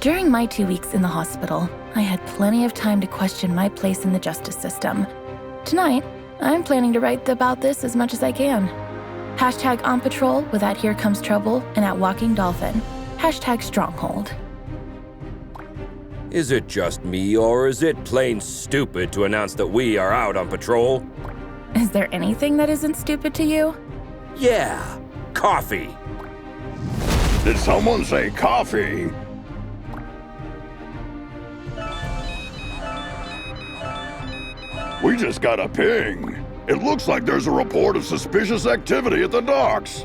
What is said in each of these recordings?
During my 2 weeks in the hospital, I had plenty of time to question my place in the justice system. Tonight, I'm planning to write about this as much as I can. Hashtag on patrol with at Here Comes Trouble and at Walking Dolphin. Hashtag Stronghold. Is it just me, or is it plain stupid to announce that we are out on patrol? Is there anything that isn't stupid to you? Yeah, coffee. Did someone say coffee? We just got a ping. It looks like there's a report of suspicious activity at the docks.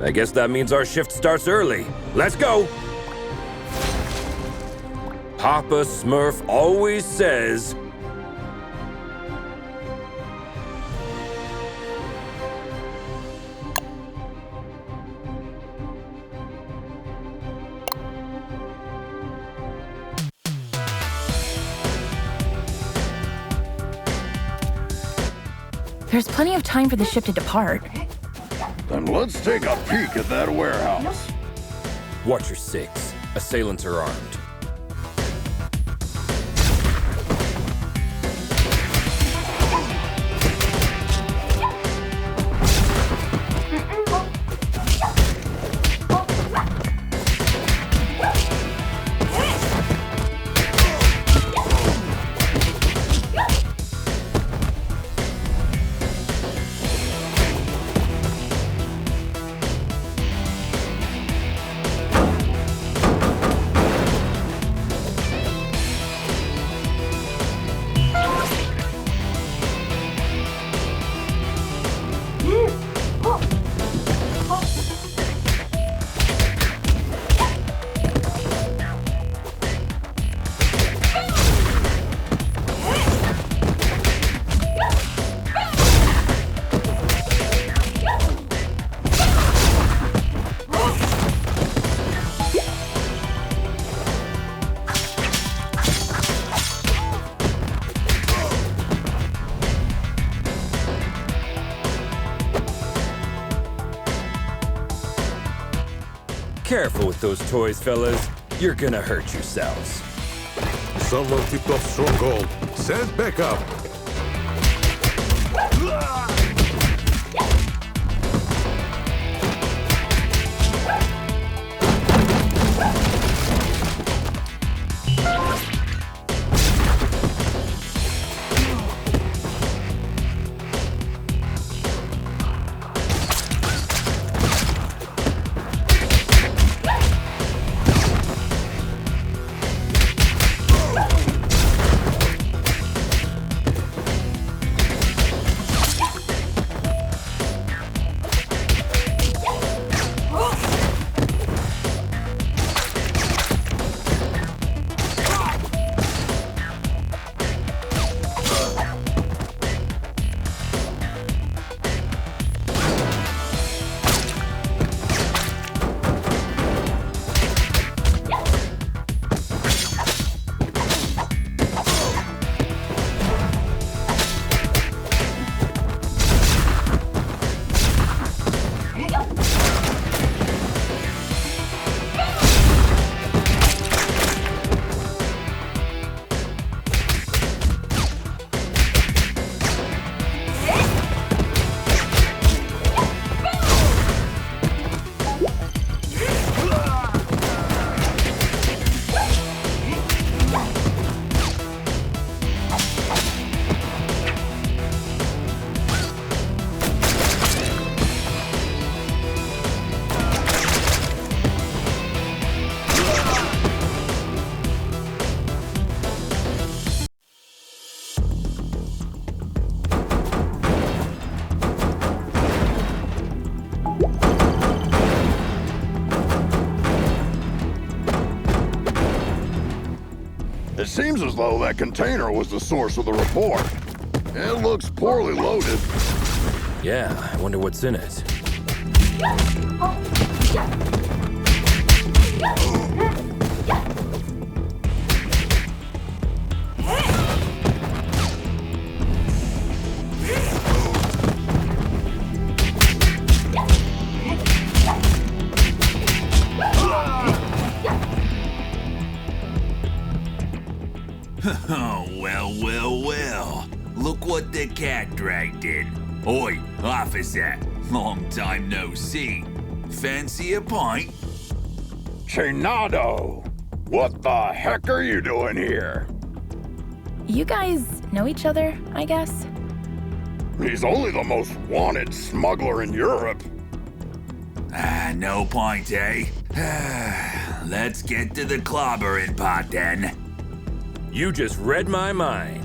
I guess that means our shift starts early. Let's go! Papa Smurf always says... There's plenty of time for the ship to depart. Then let's take a peek at that warehouse. Watch your six. Assailants are armed. Careful with those toys, fellas. You're gonna hurt yourselves. Someone tipped off Stronghold. Send backup. It seems as though that container was the source of the report. It looks poorly loaded. Yeah, I wonder what's in it. Oh, well. Look what the cat dragged in. Oi, officer. Long time no see. Fancy a pint? Chamado! What the heck are you doing here? You guys know each other, I guess? He's only the most wanted smuggler in Europe. No point, eh? Let's get to the clobbering part then. You just read my mind.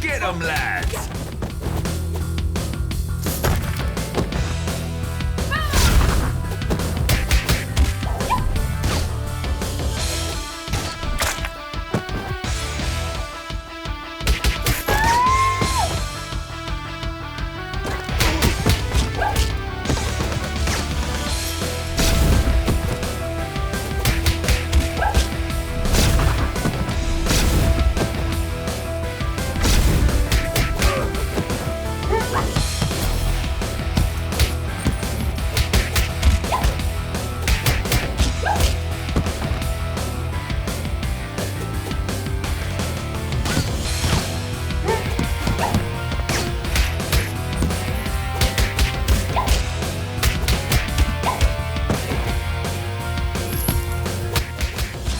Get 'em, lads!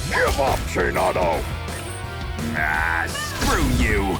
Give up, Chamado! Screw you!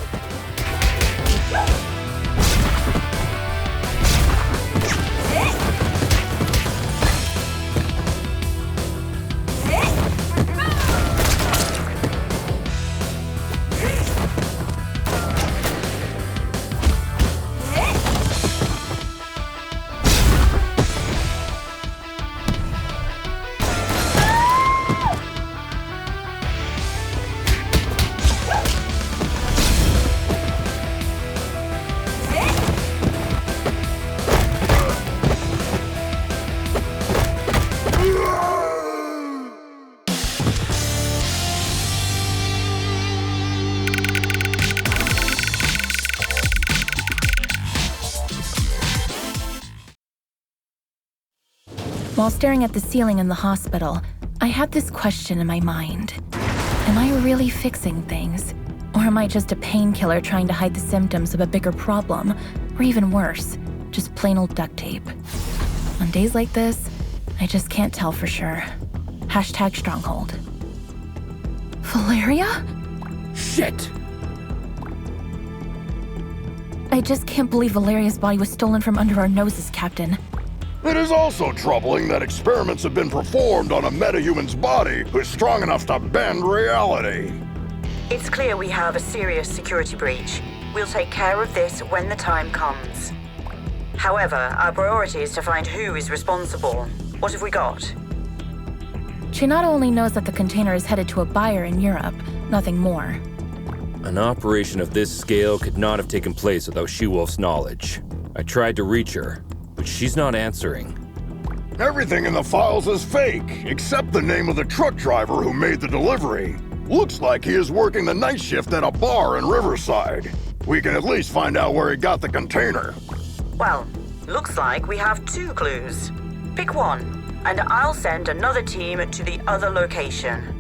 While staring at the ceiling in the hospital, I had this question in my mind. Am I really fixing things? Or am I just a painkiller trying to hide the symptoms of a bigger problem? Or even worse, just plain old duct tape? On days like this, I just can't tell for sure. Hashtag stronghold. Valeria? Shit! I just can't believe Valeria's body was stolen from under our noses, Captain. It is also troubling that experiments have been performed on a metahuman's body who's strong enough to bend reality. It's clear we have a serious security breach. We'll take care of this when the time comes. However, our priority is to find who is responsible. What have we got? Chamado only knows that the container is headed to a buyer in Europe, nothing more. An operation of this scale could not have taken place without She-Wolf's knowledge. I tried to reach her, but she's not answering. Everything in the files is fake, except the name of the truck driver who made the delivery. Looks like he is working the night shift at a bar in Riverside. We can at least find out where he got the container. Well, looks like we have 2 clues. Pick one, and I'll send another team to the other location.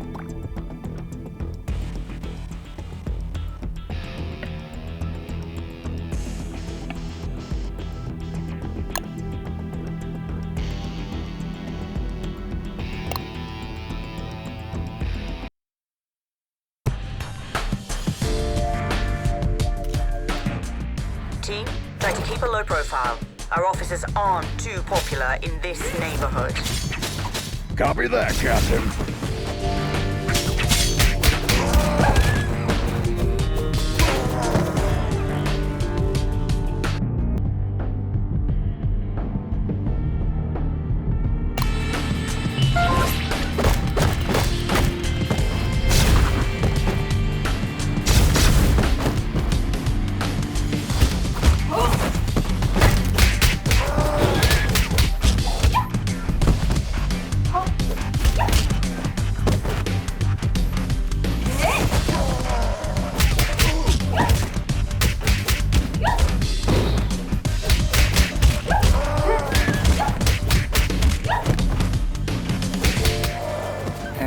Team, try to keep a low profile. Our officers aren't too popular in this neighborhood. Copy that, Captain.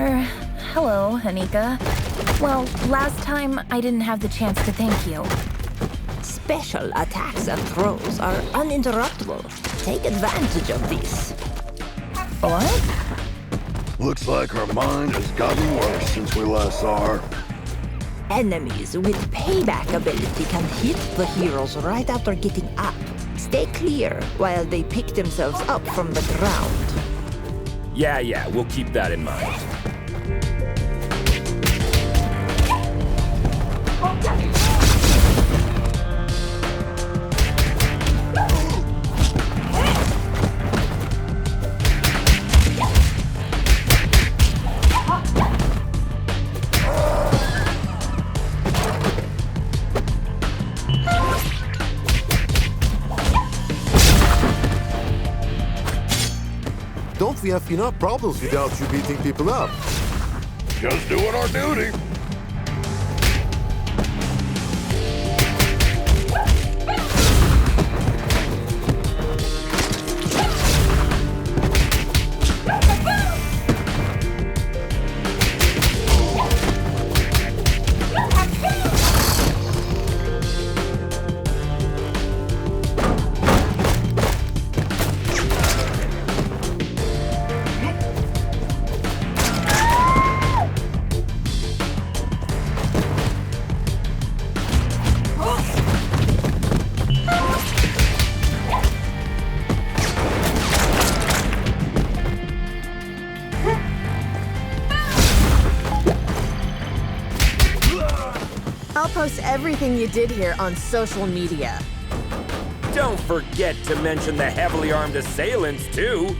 Hello, Anika. Well, last time I didn't have the chance to thank you. Special attacks and throws are uninterruptible. Take advantage of this. What? Looks like her mind has gotten worse since we last saw her. Enemies with payback ability can hit the heroes right after getting up. Stay clear while they pick themselves up from the ground. Yeah, we'll keep that in mind. Don't we have enough problems without you beating people up? Just doing our duty. I'll post everything you did here on social media. Don't forget to mention the heavily armed assailants, too.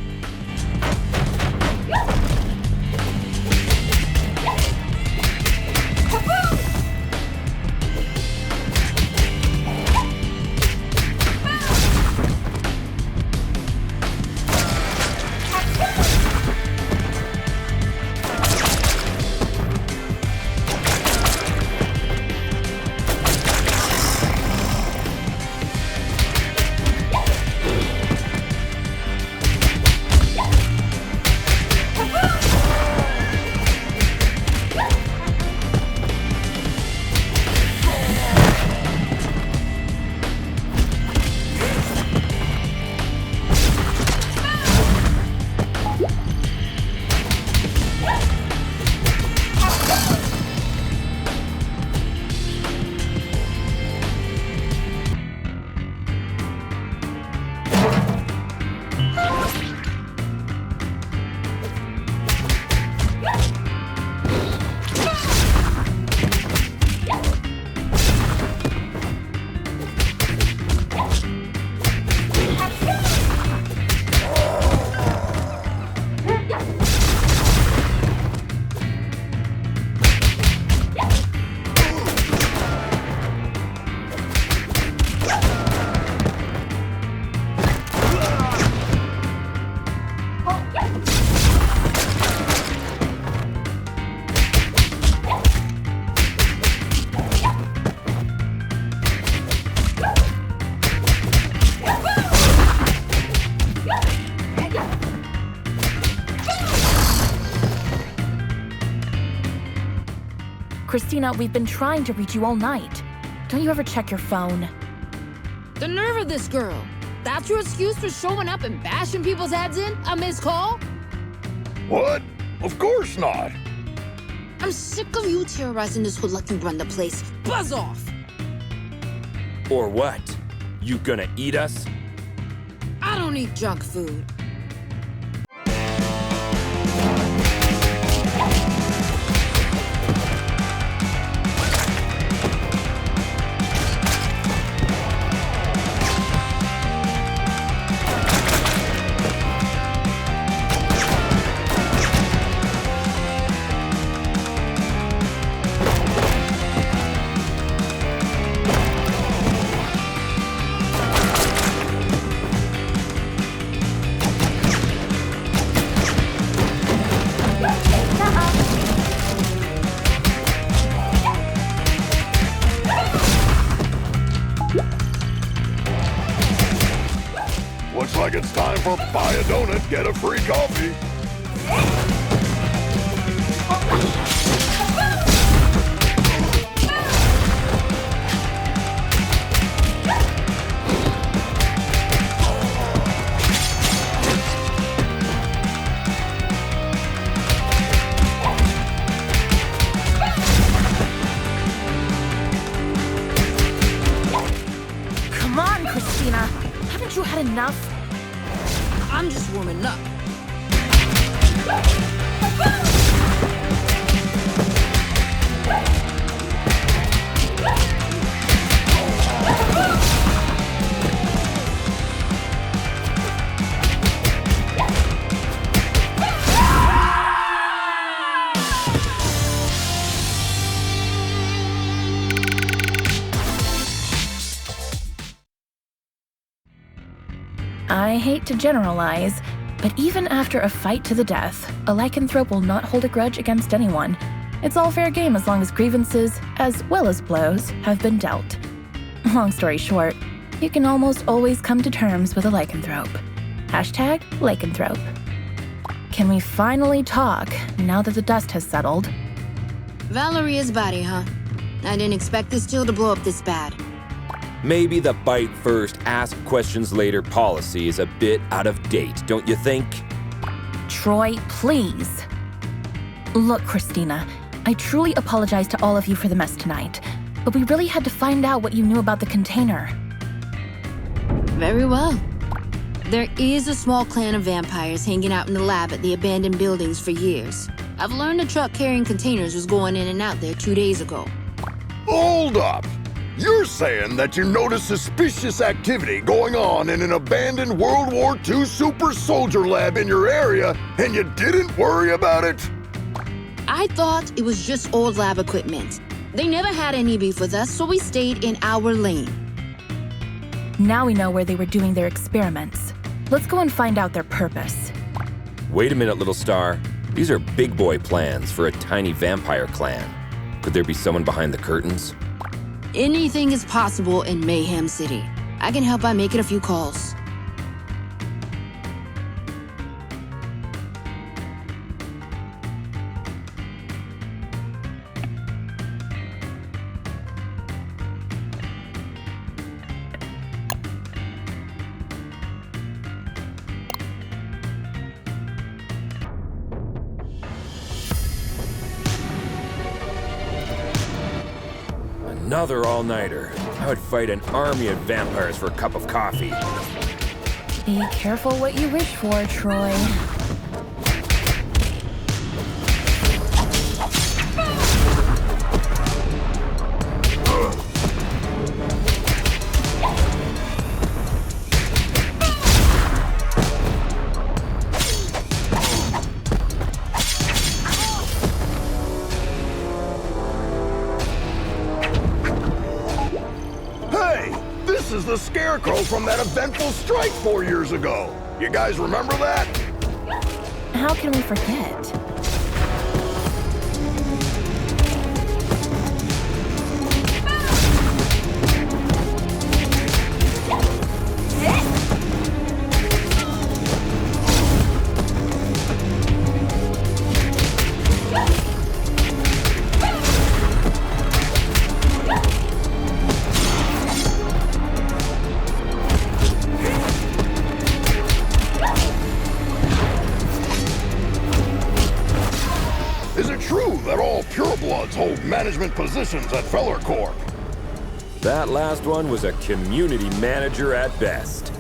Christina, we've been trying to reach you all night. Don't you ever check your phone? The nerve of this girl. That's your excuse for showing up and bashing people's heads in? A missed call? What? Of course not. I'm sick of you terrorizing this hood-lucky run the place. Buzz off! Or what? You gonna eat us? I don't eat junk food. Looks like it's time for buy a donut, get a free coffee. enough? I'm just warming up. I hate to generalize, but even after a fight to the death, a lycanthrope will not hold a grudge against anyone. It's all fair game as long as grievances, as well as blows, have been dealt. Long story short, you can almost always come to terms with a lycanthrope. Hashtag lycanthrope. Can we finally talk now that the dust has settled? Valeria's body, huh? I didn't expect this deal to blow up this bad. Maybe the bite first, ask questions later policy is a bit out of date, don't you think? Troy, please. Look, Christina, I truly apologize to all of you for the mess tonight, but we really had to find out what you knew about the container. Very well. There is a small clan of vampires hanging out in the lab at the abandoned buildings for years. I've learned a truck carrying containers was going in and out there 2 days ago. Hold up! You're saying that you noticed suspicious activity going on in an abandoned World War II super soldier lab in your area, and you didn't worry about it? I thought it was just old lab equipment. They never had any beef with us, so we stayed in our lane. Now we know where they were doing their experiments. Let's go and find out their purpose. Wait a minute, little star. These are big boy plans for a tiny vampire clan. Could there be someone behind the curtains? Anything is possible in Mayhem City. I can help by making a few calls. Another all-nighter. I would fight an army of vampires for a cup of coffee. Be careful what you wish for, Troy. The scarecrow from that eventful strike 4 years ago. You guys remember that? How can we forget? Hold management positions at Feller Corp. That last one was a community manager at best.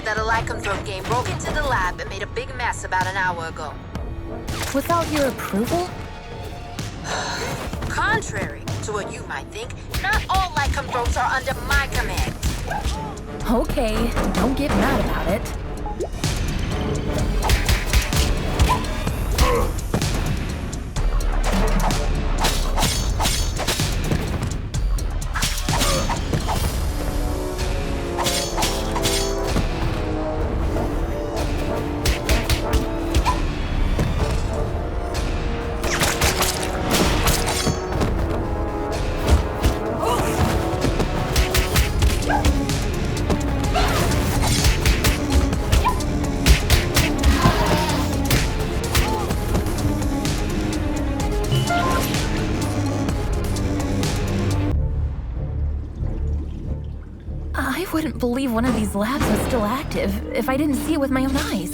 That a lycanthrope game broke into the lab and made a big mess about an hour ago. Without your approval? Contrary to what you might think, not all lycanthropes are under my command. Okay, don't get mad about it. I wouldn't believe one of these labs was still active if I didn't see it with my own eyes.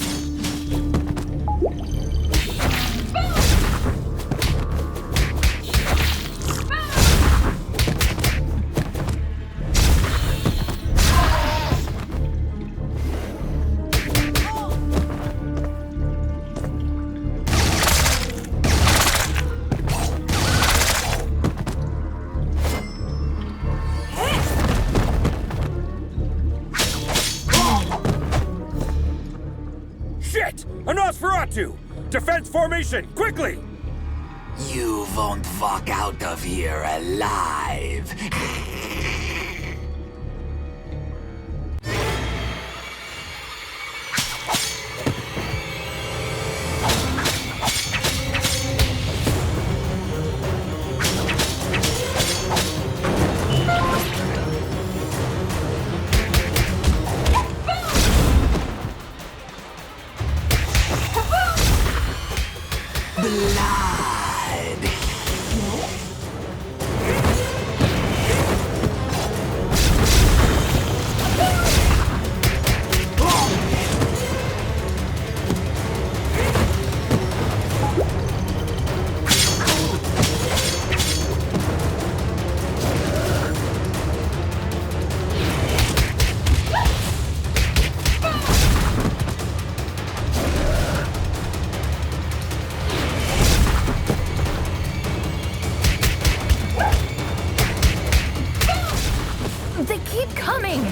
Defense formation, quickly! You won't walk out of here alive. They keep coming!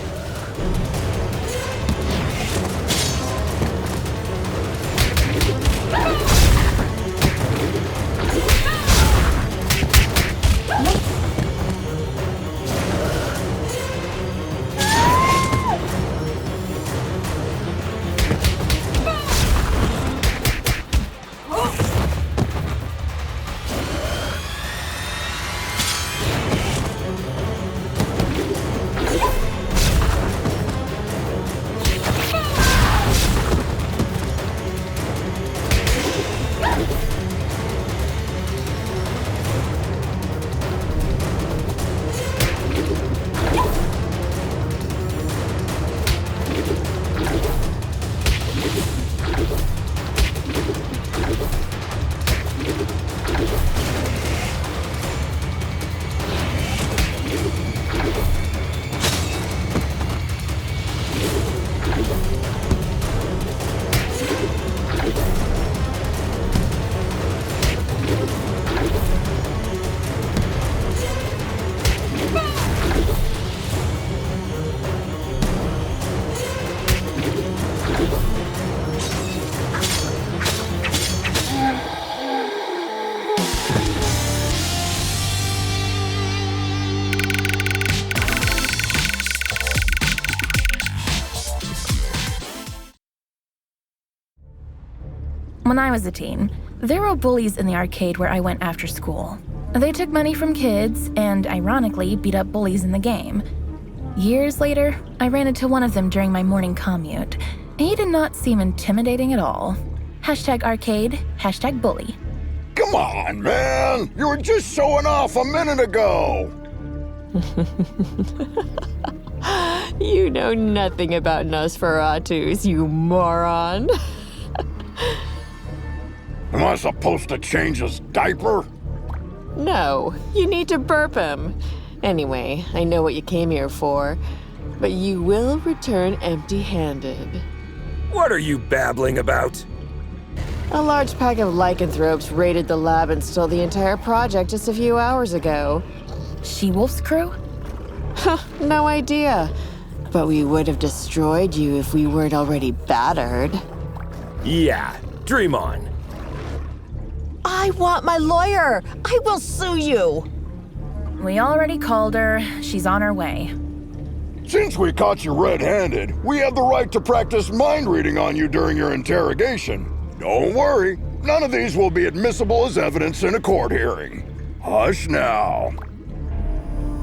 When I was a teen, there were bullies in the arcade where I went after school. They took money from kids and, ironically, beat up bullies in the game. Years later, I ran into one of them during my morning commute. He did not seem intimidating at all. #arcade, #bully. Come on, man! You were just showing off a minute ago! You know nothing about Nosferatus, you moron. Am I supposed to change his diaper? No, you need to burp him. Anyway, I know what you came here for, but you will return empty-handed. What are you babbling about? A large pack of lycanthropes raided the lab and stole the entire project just a few hours ago. She-Wolf's crew? No idea. But we would have destroyed you if we weren't already battered. Yeah, dream on. I want my lawyer! I will sue you! We already called her. She's on her way. Since we caught you red-handed, we have the right to practice mind reading on you during your interrogation. Don't worry, none of these will be admissible as evidence in a court hearing. Hush now.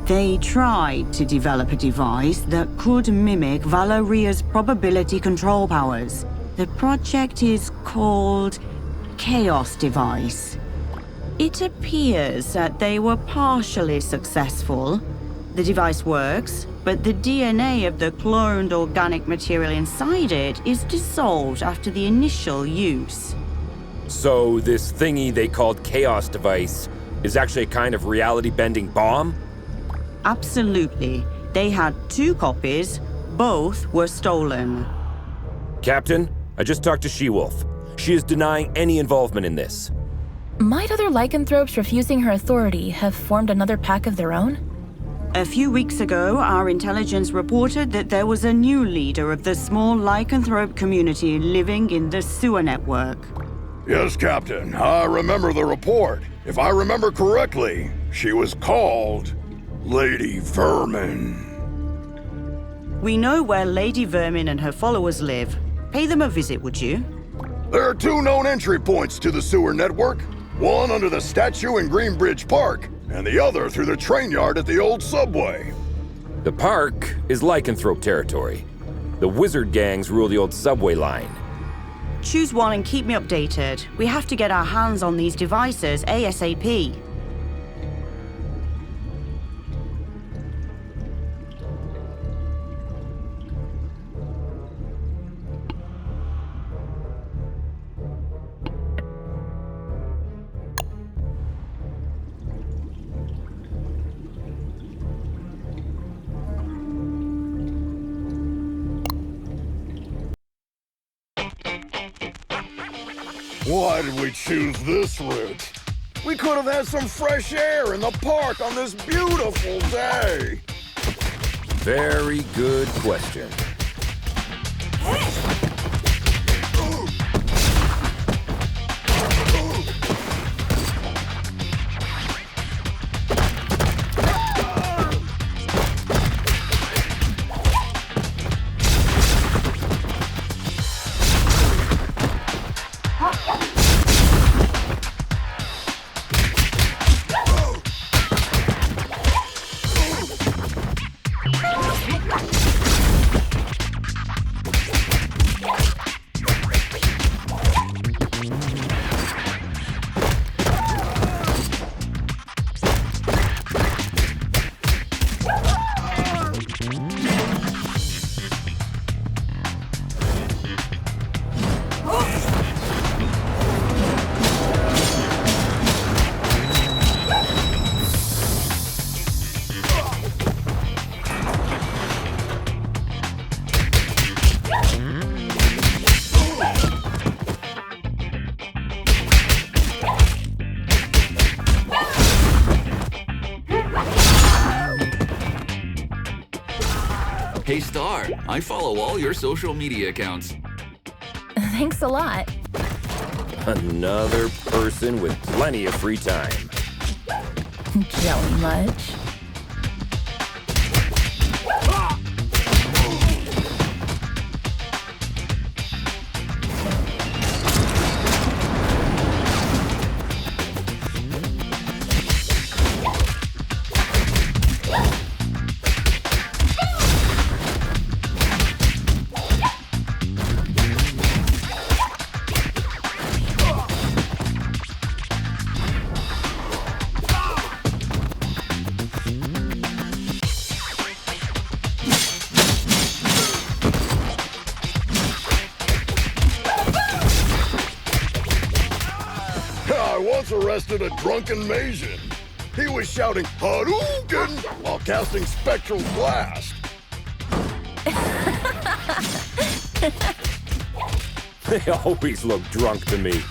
They tried to develop a device that could mimic Valeria's probability control powers. The project is called Chaos Device. It appears that they were partially successful. The device works, but the DNA of the cloned organic material inside it is dissolved after the initial use. So this thingy they called Chaos Device is actually a kind of reality-bending bomb? Absolutely. They had 2 copies. Both were stolen. Captain, I just talked to She-Wolf. She is denying any involvement in this. Might other lycanthropes refusing her authority have formed another pack of their own? A few weeks ago, our intelligence reported that there was a new leader of the small lycanthrope community living in the sewer network. Yes, Captain, I remember the report. If I remember correctly, she was called Lady Vermin. We know where Lady Vermin and her followers live. Pay them a visit, would you? There are 2 known entry points to the sewer network. One under the statue in Greenbridge Park, and the other through the train yard at the old subway. The park is lycanthrope territory. The wizard gangs rule the old subway line. Choose one and keep me updated. We have to get our hands on these devices ASAP. Why did we choose this route? We could have had some fresh air in the park on this beautiful day. Very good question. Hey Star, I follow all your social media accounts. Thanks a lot. Another person with plenty of free time. Jelly much? Arrested a drunken Maysian. He was shouting Hadouken while casting Spectral Blast. They always look drunk to me.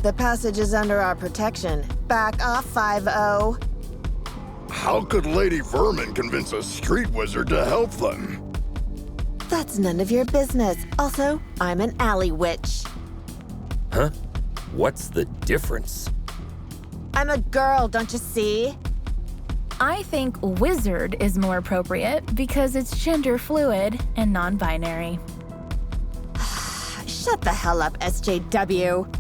The passage is under our protection. Back off, 5-0. How could Lady Vermin convince a street wizard to help them? That's none of your business. Also, I'm an alley witch. Huh? What's the difference? I'm a girl, don't you see? I think wizard is more appropriate because it's gender fluid and non-binary. Shut the hell up, SJW.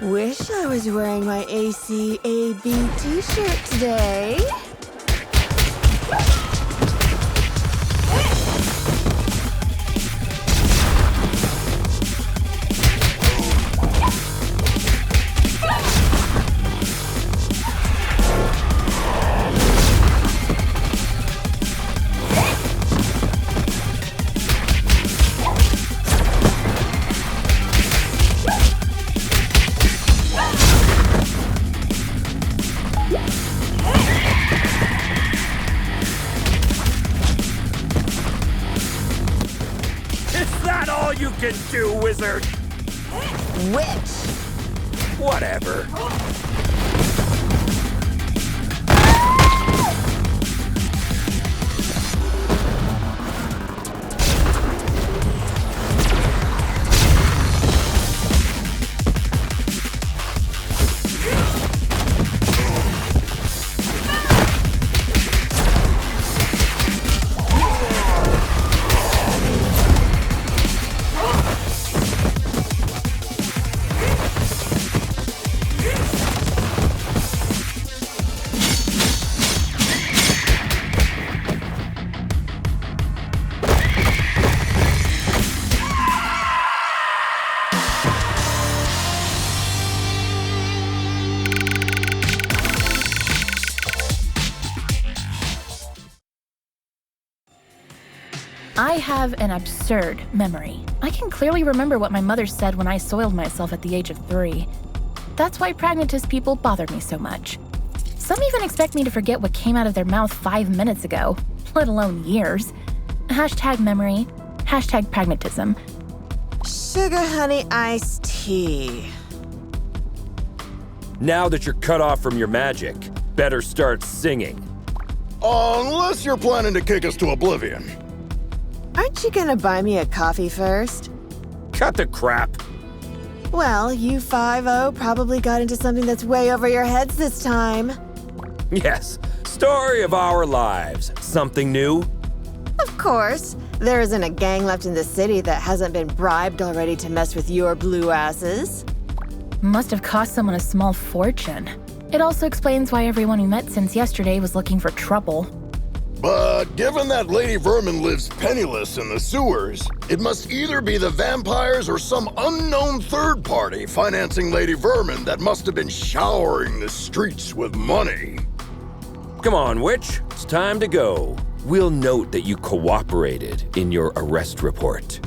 Wish I was wearing my ACAB t-shirt today. Can do, wizard. Witch. Whatever. I have an absurd memory. I can clearly remember what my mother said when I soiled myself at the age of 3. That's why pragmatist people bother me so much. Some even expect me to forget what came out of their mouth 5 minutes ago, let alone years. Hashtag memory, hashtag pragmatism. Sugar honey iced tea. Now that you're cut off from your magic, better start singing. Unless you're planning to kick us to oblivion. Aren't you gonna buy me a coffee first? Cut the crap. Well, you 5-0 probably got into something that's way over your heads this time. Yes, story of our lives. Something new? Of course. There isn't a gang left in the city that hasn't been bribed already to mess with your blue asses. Must have cost someone a small fortune. It also explains why everyone we met since yesterday was looking for trouble. But given that Lady Vermin lives penniless in the sewers, it must either be the vampires or some unknown third party financing Lady Vermin that must have been showering the streets with money. Come on, witch. It's time to go. We'll note that you cooperated in your arrest report.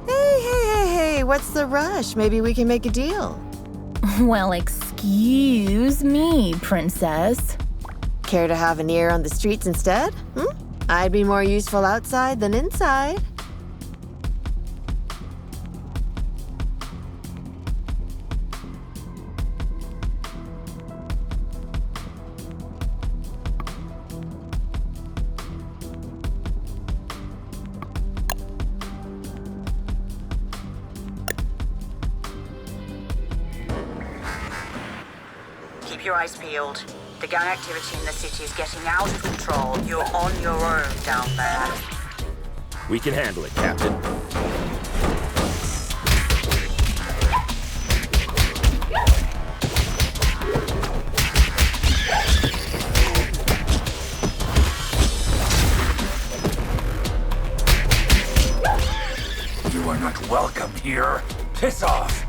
Hey, what's the rush? Maybe we can make a deal. Well, excuse me, princess. Care to have an ear on the streets instead? I'd be more useful outside than inside. Keep your eyes peeled. The gang activity in the city is getting out of control. You're on your own down there. We can handle it, Captain. You are not welcome here. Piss off.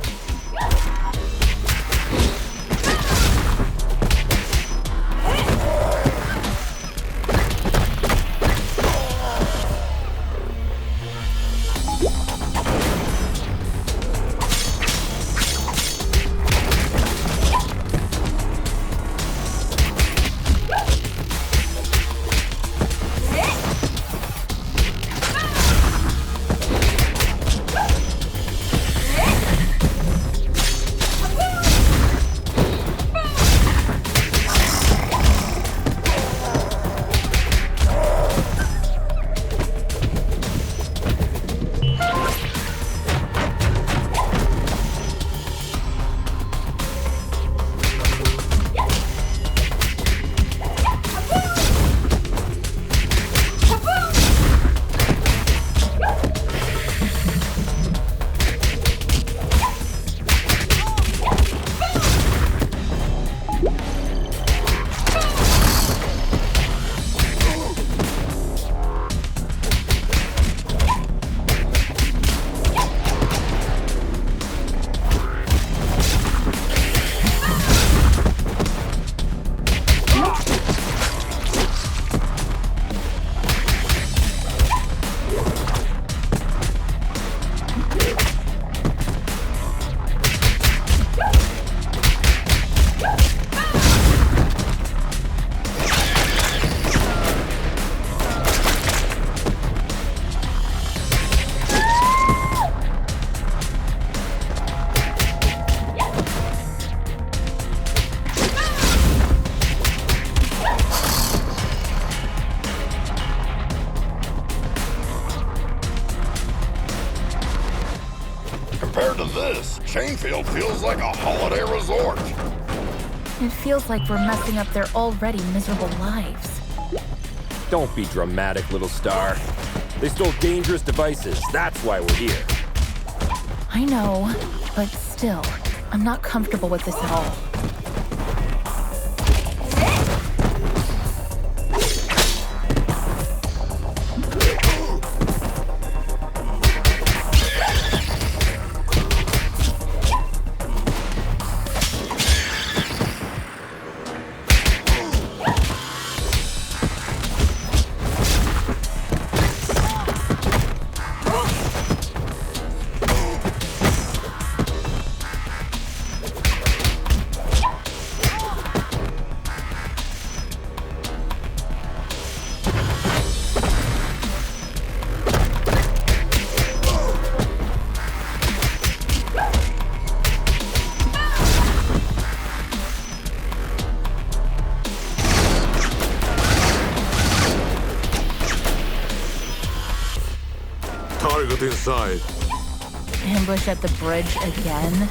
Compared to this, Chainfield feels like a holiday resort. It feels like we're messing up their already miserable lives. Don't be dramatic, little star. They stole dangerous devices. That's why we're here. I know, but still, I'm not comfortable with this at all. target inside. Ambush at the bridge again?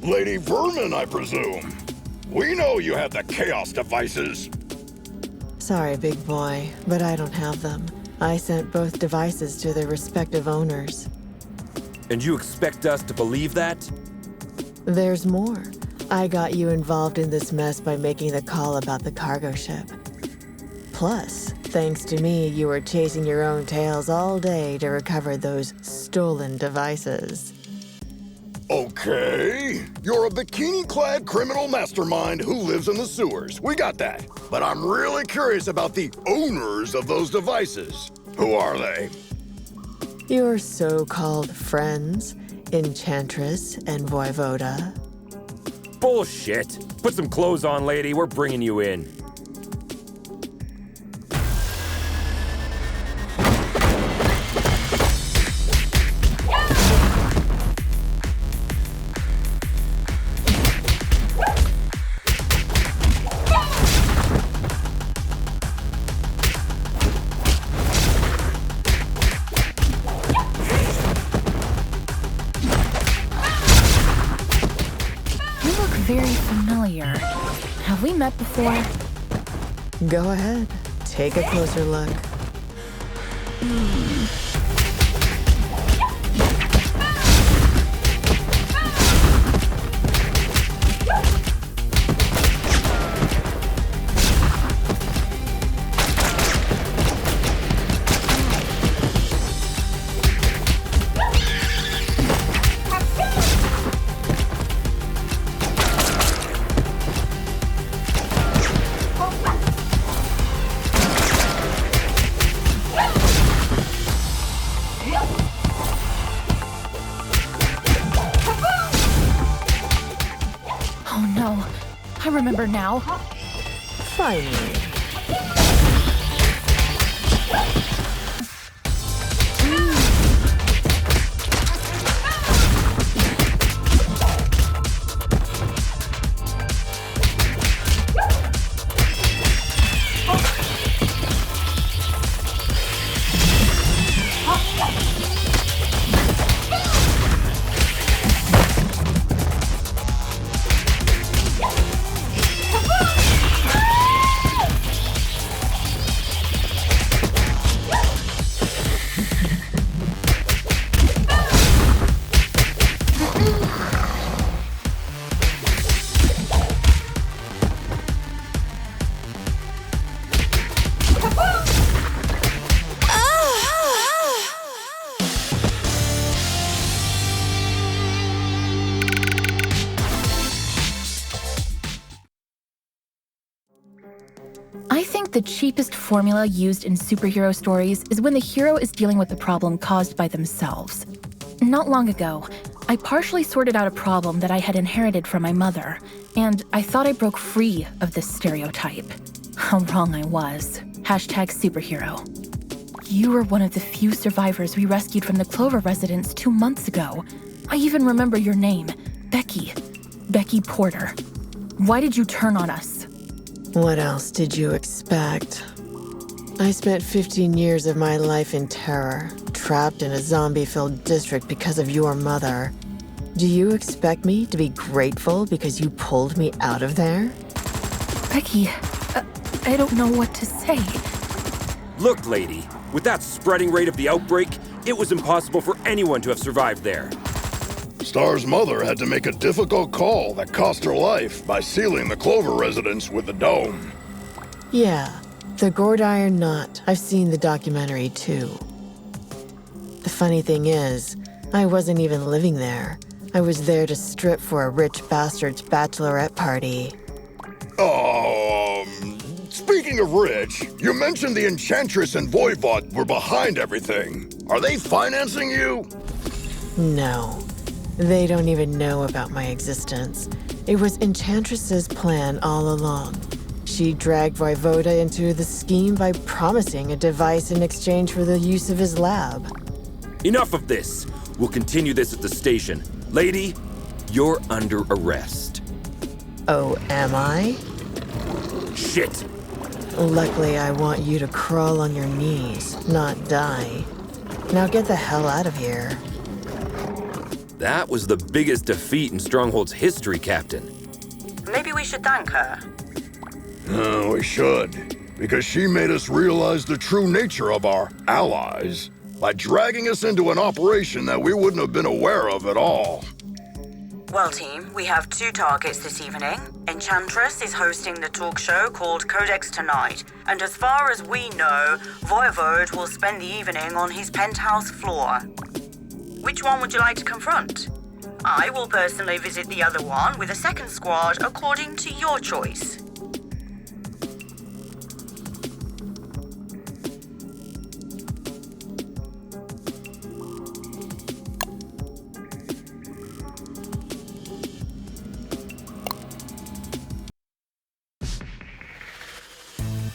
Lady Vermin, I presume. We know you have the Chaos devices. Sorry, big boy, but I don't have them. I sent both devices to their respective owners. And you expect us to believe that? There's more. I got you involved in this mess by making the call about the cargo ship. Plus, thanks to me, you were chasing your own tails all day to recover those stolen devices. Okay, you're a bikini-clad criminal mastermind who lives in the sewers. We got that. But I'm really curious about the owners of those devices. Who are they? Your so-called friends, Enchantress and Voivoda. Bullshit. Put some clothes on, lady. We're bringing you in. met before. Go ahead. Take a closer look. Oh no, I remember now. Finally. I think the cheapest formula used in superhero stories is when the hero is dealing with the problem caused by themselves. Not long ago, I partially sorted out a problem that I had inherited from my mother, and I thought I broke free of this stereotype. How wrong I was. #superhero. You were one of the few survivors we rescued from the Clover residence 2 months ago. I even remember your name, Becky. Becky Porter. Why did you turn on us? What else did you expect? I spent 15 years of my life in terror, trapped in a zombie-filled district because of your mother. Do you expect me to be grateful because you pulled me out of there? Becky, I don't know what to say. Look, lady, with that spreading rate of the outbreak, it was impossible for anyone to have survived there. Star's mother had to make a difficult call that cost her life by sealing the Clover residence with the dome. Yeah, the gourd iron knot. I've seen the documentary too. The funny thing is, I wasn't even living there. I was there to strip for a rich bastard's bachelorette party. Speaking of rich, you mentioned the Enchantress and Voivod were behind everything. Are they financing you? No. They don't even know about my existence. It was Enchantress's plan all along. She dragged Voivoda into the scheme by promising a device in exchange for the use of his lab. Enough of this. We'll continue this at the station. Lady, you're under arrest. Oh, am I? Shit! Luckily, I want you to crawl on your knees, not die. Now get the hell out of here. That was the biggest defeat in Stronghold's history, Captain. Maybe we should thank her. No, we should. Because she made us realize the true nature of our allies by dragging us into an operation that we wouldn't have been aware of at all. Well, team, we have 2 targets this evening. Enchantress is hosting the talk show called Codex tonight, and as far as we know, Voivod will spend the evening on his penthouse floor. Which one would you like to confront? I will personally visit the other one with a second squad according to your choice.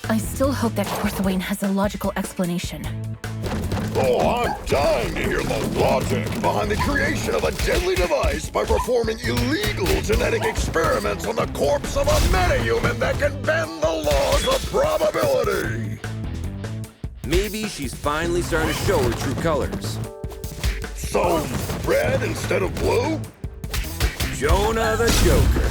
I still hope that Corthwain has a logical explanation. Oh, I'm dying to hear the logic behind the creation of a deadly device by performing illegal genetic experiments on the corpse of a metahuman that can bend the laws of probability. Maybe she's finally starting to show her true colors. So, red instead of blue? Jonah the Joker.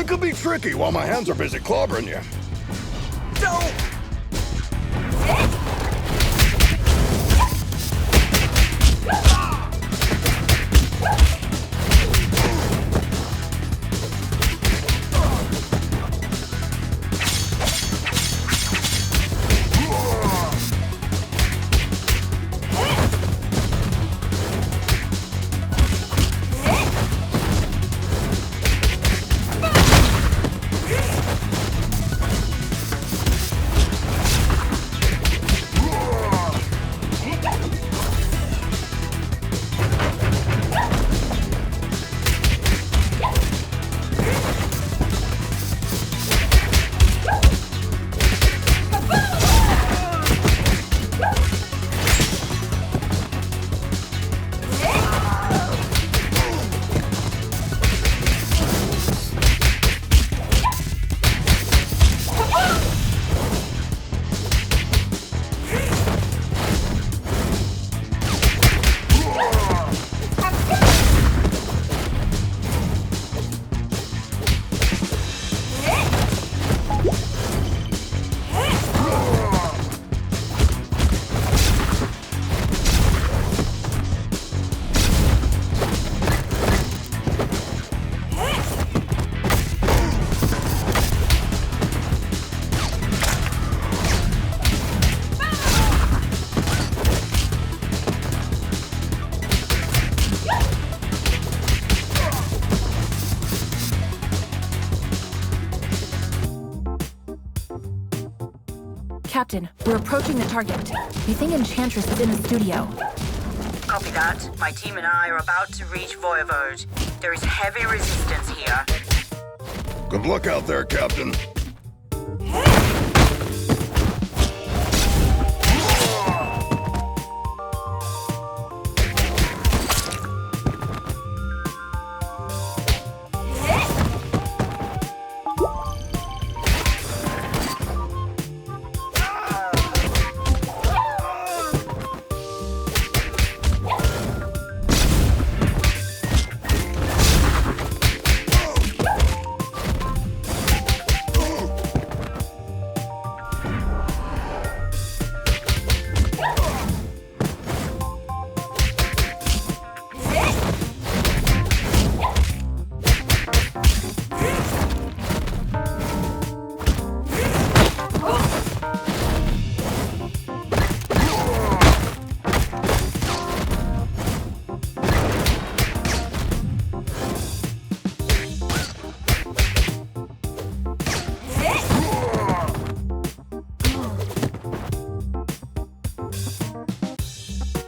It could be tricky while my hands are busy clobbering you. Don't! Captain, we're approaching the target. We think Enchantress is in the studio. Copy that. My team and I are about to reach Voivode. There is heavy resistance here. Good luck out there, Captain.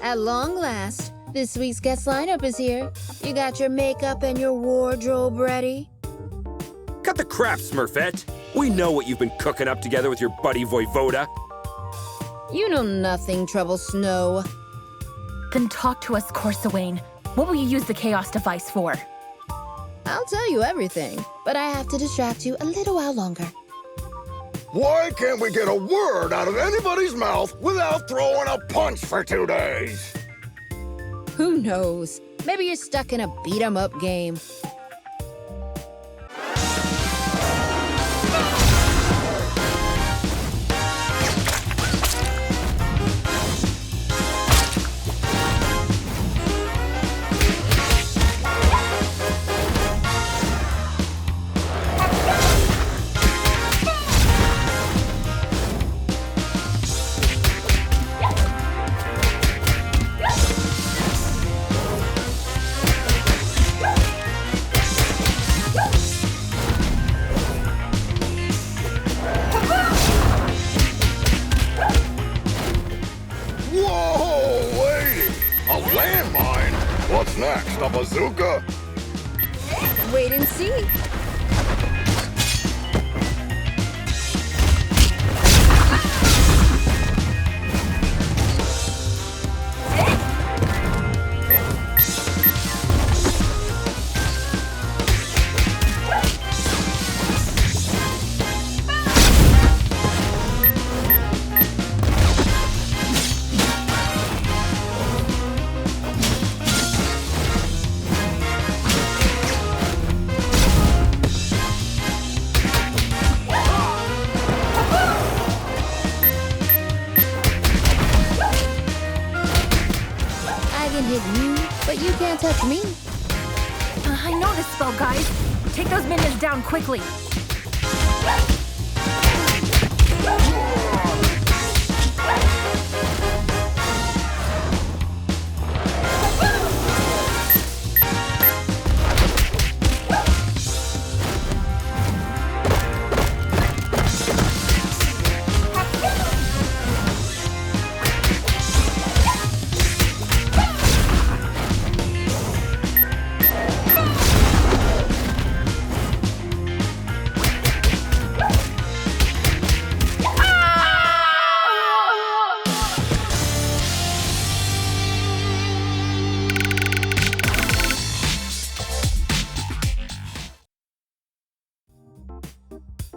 At long last, this week's guest lineup is here. You got your makeup and your wardrobe ready? Cut the crap, Smurfette. We know what you've been cooking up together with your buddy Voivoda. You know nothing, Trouble Snow. Then talk to us, Corsawane. What will you use the Chaos device for? I'll tell you everything, but I have to distract you a little while longer. Why can't we get a word out of anybody's mouth without throwing a punch for 2 days? Who knows? Maybe you're stuck in a beat-em-up game. What's next, a bazooka? Wait and see. touch me. I know this spell, guys. Take those minions down quickly.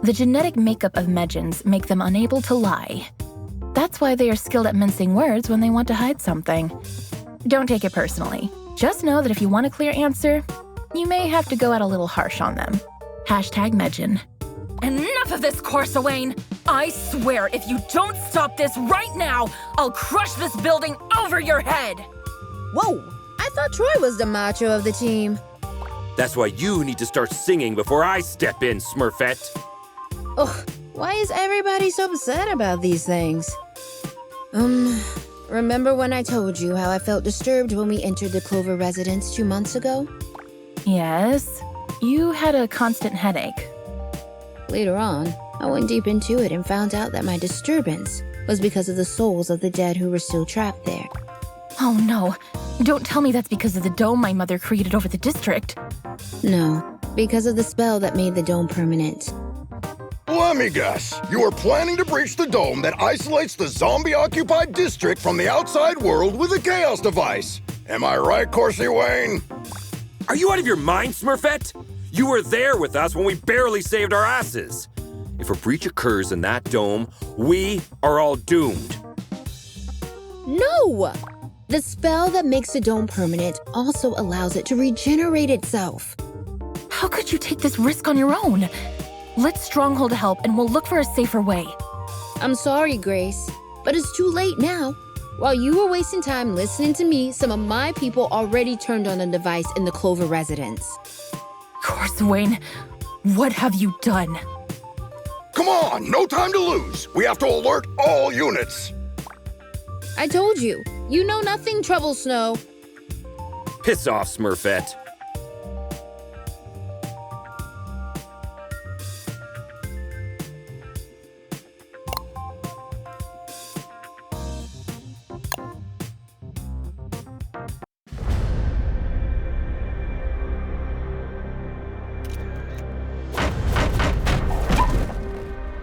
The genetic makeup of Medjans make them unable to lie. That's why they are skilled at mincing words when they want to hide something. Don't take it personally. Just know that if you want a clear answer, you may have to go out a little harsh on them. #Medjan. Enough of this, Corsawane! I swear, if you don't stop this right now, I'll crush this building over your head! Whoa! I thought Troy was the macho of the team. That's why you need to start singing before I step in, Smurfette. Ugh, why is everybody so upset about these things? Remember when I told you how I felt disturbed when we entered the Clover residence 2 months ago? Yes, you had a constant headache. Later on, I went deep into it and found out that my disturbance was because of the souls of the dead who were still trapped there. Oh no, don't tell me that's because of the dome my mother created over the district. No, because of the spell that made the dome permanent. Let me guess. You are planning to breach the dome that isolates the zombie-occupied district from the outside world with a chaos device. Am I right, Corsi Wayne? Are you out of your mind, Smurfette? You were there with us when we barely saved our asses. If a breach occurs in that dome, we are all doomed. No! The spell that makes the dome permanent also allows it to regenerate itself. How could you take this risk on your own? Let Stronghold help and we'll look for a safer way. I'm sorry, Grace, but it's too late now. While you were wasting time listening to me, some of my people already turned on the device in the Clover residence. Corsawane, what have you done? Come on, no time to lose. We have to alert all units. I told you, you know nothing, Trouble Snow. Piss off, Smurfette.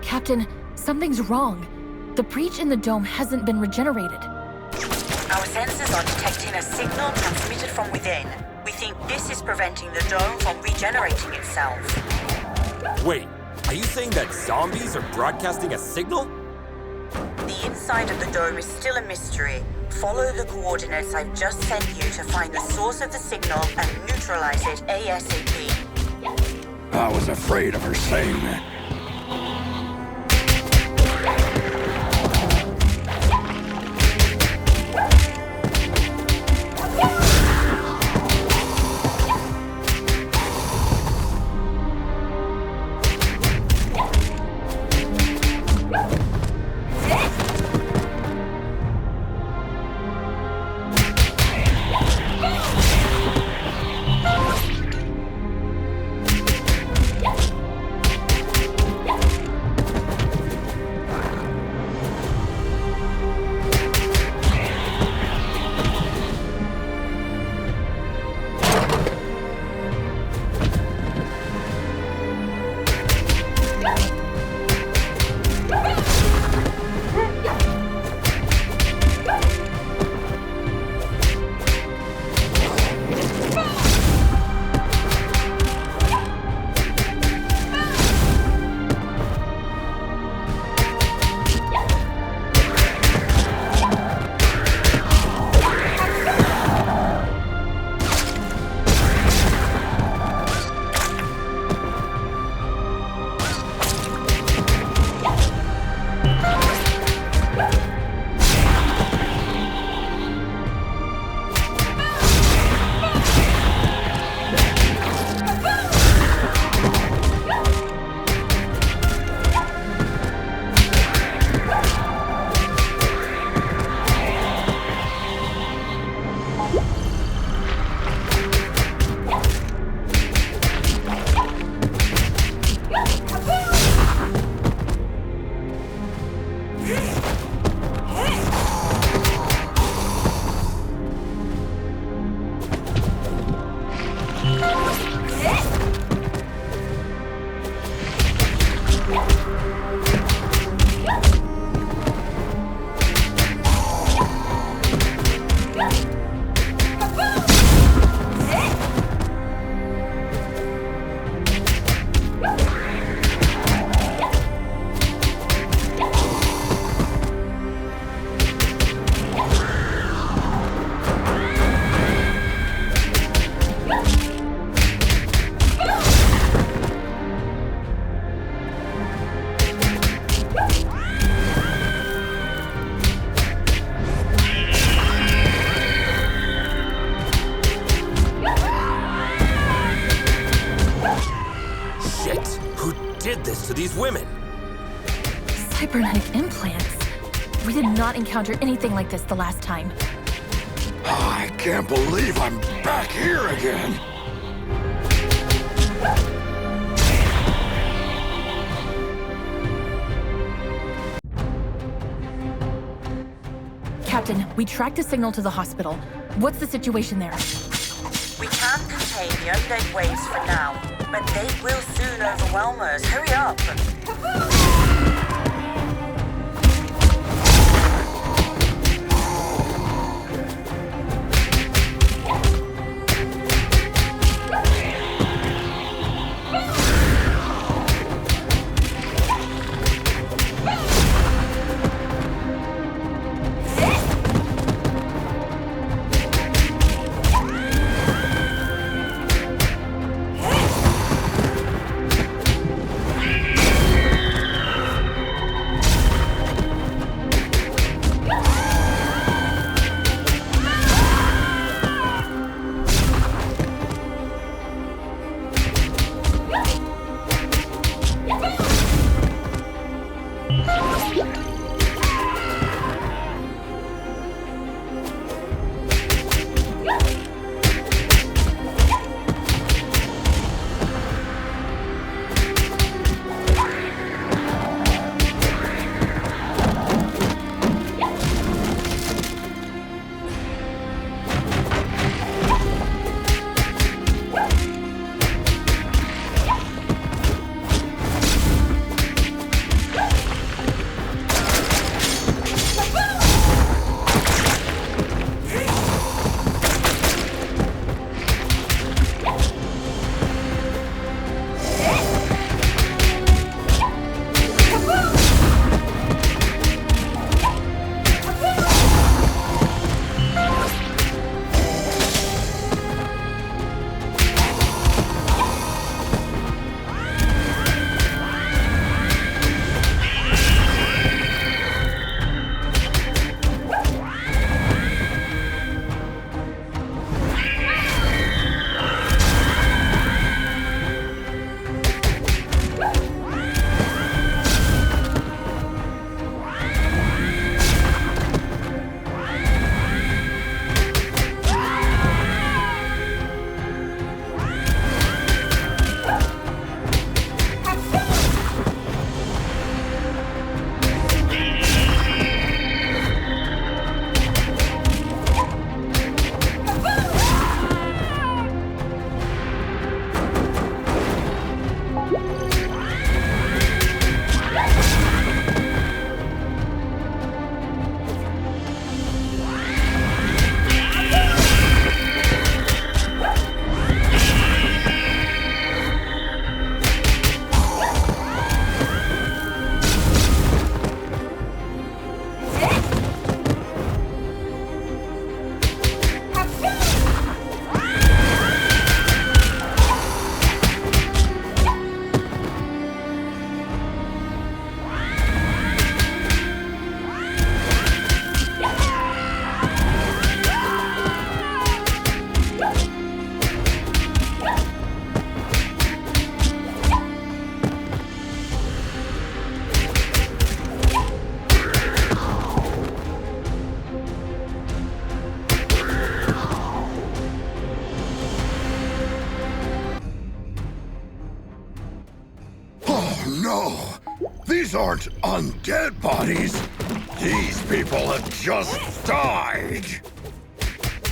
Captain, something's wrong. The breach in the dome hasn't been regenerated. Our sensors are detecting a signal transmitted from within. We think this is preventing the dome from regenerating itself. Wait, are you saying that zombies are broadcasting a signal? The inside of the dome is still a mystery. Follow the coordinates I've just sent you to find the source of the signal and neutralize it ASAP. I was afraid of her saying that. What? Who did this to these women? Cybernetic implants? We did not encounter anything like this the last time. I can't believe I'm back here again. Captain, we tracked the signal to the hospital. What's the situation there? We can't contain the undead waves for now, but they will soon overwhelm us. Hurry up! No! These aren't undead bodies! These people have just died!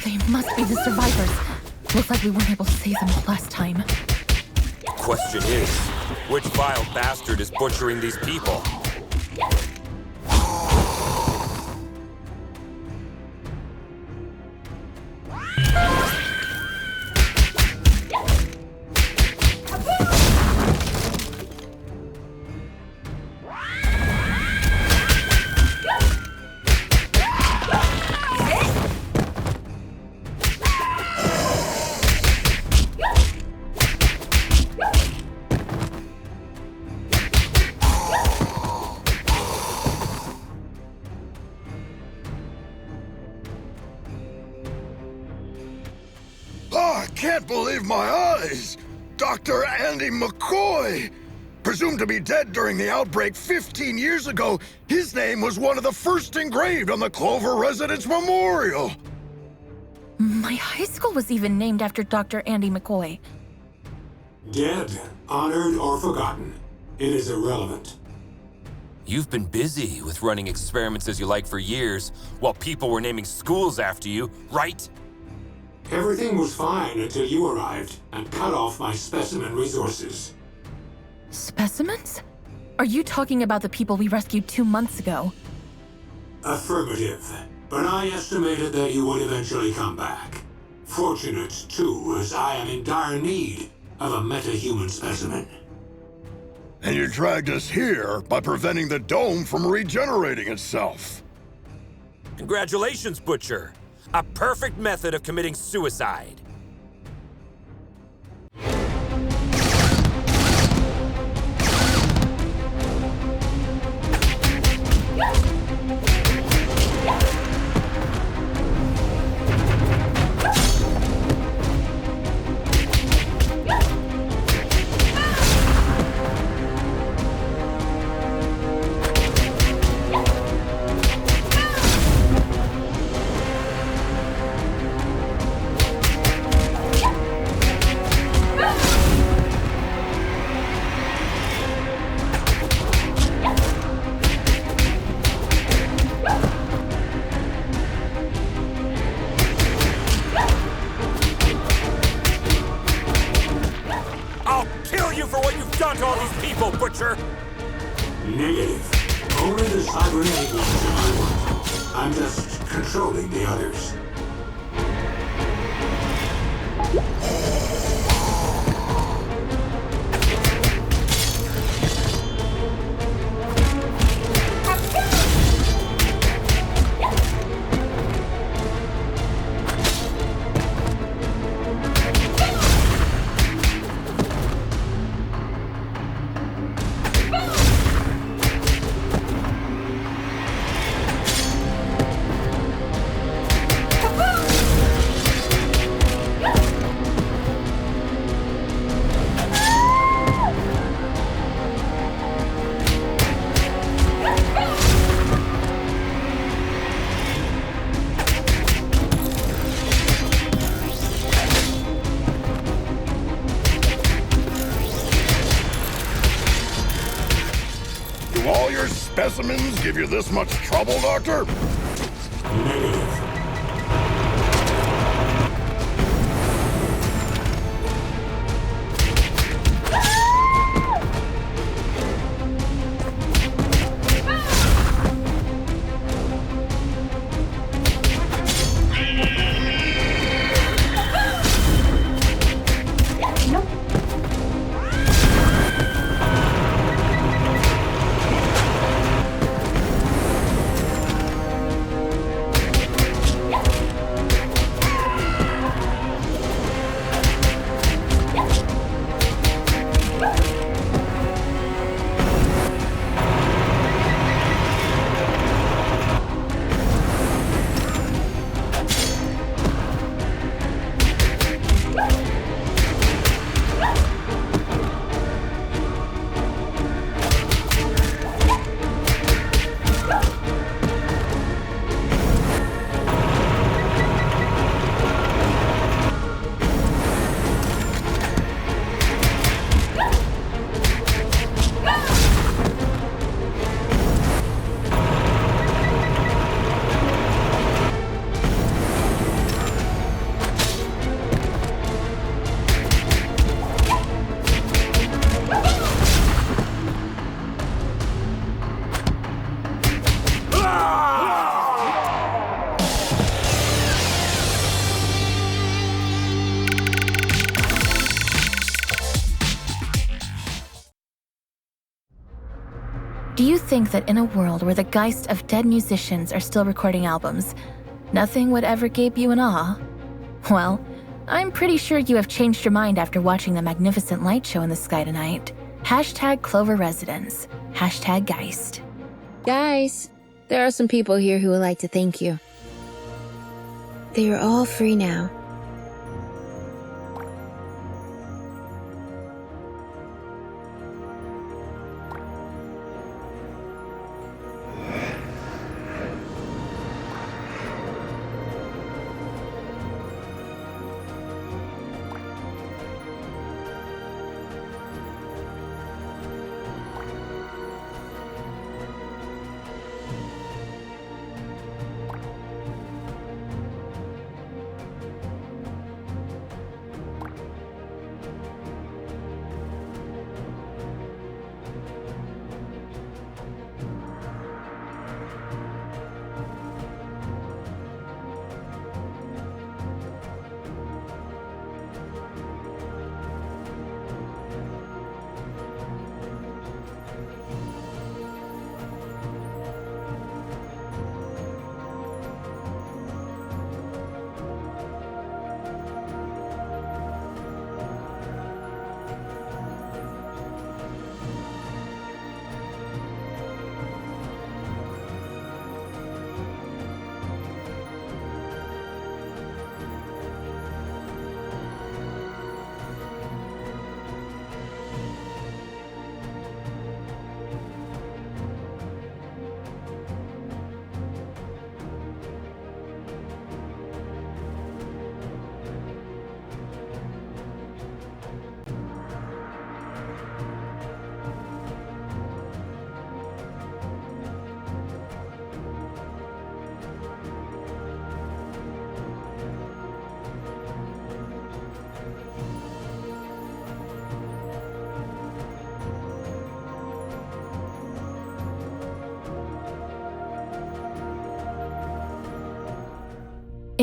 They must be the survivors. Looks like we weren't able to save them last time. Question is, which vile bastard is butchering these people? I can't believe my eyes! Dr. Andy McCoy! Presumed to be dead during the outbreak 15 years ago, his name was one of the first engraved on the Clover Residence Memorial! My high school was even named after Dr. Andy McCoy. Dead, honored, or forgotten. It is irrelevant. You've been busy with running experiments as you like for years, while people were naming schools after you, right? Everything was fine until you arrived and cut off my specimen resources. Specimens? Are you talking about the people we rescued 2 months ago? Affirmative. But I estimated that you would eventually come back. Fortunate, too, as I am in dire need of a metahuman specimen. And you dragged us here by preventing the dome from regenerating itself. Congratulations, Butcher. A perfect method of committing suicide. Butcher? Negative. Only the cybernetic ones am I want. I'm just controlling the others. Specimens give you this much trouble, Doctor? Negative. Do you think that in a world where the geist of dead musicians are still recording albums, nothing would ever gape you in awe? Well, I'm pretty sure you have changed your mind after watching the magnificent light show in the sky tonight. Hashtag Clover Residence. Hashtag Geist. Guys, there are some people here who would like to thank you. They are all free now.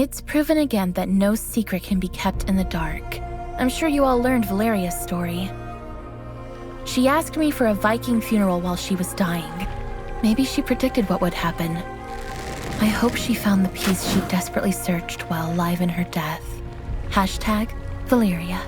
It's proven again that no secret can be kept in the dark. I'm sure you all learned Valeria's story. She asked me for a Viking funeral while she was dying. Maybe she predicted what would happen. I hope she found the peace she desperately searched while alive in her death. #Valeria.